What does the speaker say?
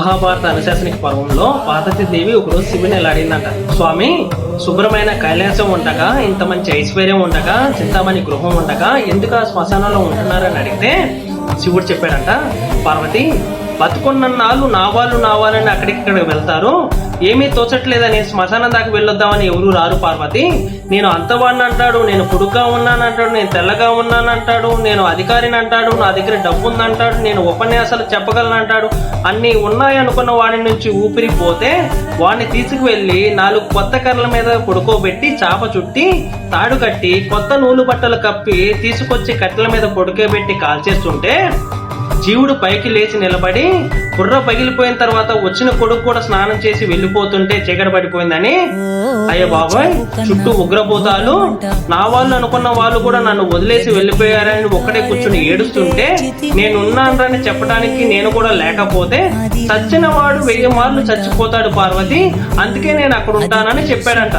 మహాభారత అనుశాసనిక పర్వంలో పార్వతీ దేవి ఒకరోజు శివుని ఇలా అడిగిందంట, స్వామి శుభ్రమైన కైలాసం ఉండగా, ఇంత మంచి ఐశ్వర్యం ఉండగా, చింతామణి గృహం ఉండగా ఎందుకు ఆ శ్మశానంలో ఉంటున్నారని అడిగితే శివుడు చెప్పాడంట, పార్వతి బతుకున్నన్నాళ్ళు నావాలని అక్కడిక్కడ వెళ్తారు, ఏమీ తోచట్లేదని శ్మశానం దాకా వెళ్ళొద్దామని ఎవరు రారు పార్వతి. నేను అంతవాడిని అంటాడు, నేను పొడుగ్గా ఉన్నానంటాడు, నేను తెల్లగా ఉన్నానంటాడు, నేను అధికారిని అంటాడు, నా దగ్గర డబ్బు ఉందంటాడు, నేను ఉపన్యాసాలు చెప్పగలనంటాడు, అన్ని ఉన్నాయనుకున్న వాడి నుంచి ఊపిరిపోతే వాడిని తీసుకువెళ్ళి 4 కొత్త కర్రల మీద పడుకోబెట్టి చాప చుట్టి తాడు కట్టి కొత్త నూలు బట్టలు కప్పి తీసుకొచ్చి కట్టెల మీద పడుకోబెట్టి కాల్చేస్తుంటే జీవుడు పైకి లేచి నిలబడి బుర్ర పగిలిపోయిన తర్వాత వచ్చిన కొడుకు కూడా స్నానం చేసి వెళ్ళిపోతుంటే చీకటి పడిపోయిందని, అయ్య బాబాయ్ చుట్టూ ఉగ్రభూతాలు నా వాళ్ళు అనుకున్న వాళ్ళు కూడా నన్ను వదిలేసి వెళ్ళిపోయారని ఒక్కడే కూర్చుని ఏడుస్తుంటే నేనున్నానని చెప్పడానికి నేను కూడా లేకపోతే చచ్చిన వాడు 1000 మార్లు చచ్చిపోతాడు పార్వతి, అందుకే నేను అక్కడ ఉంటానని చెప్పాడంట.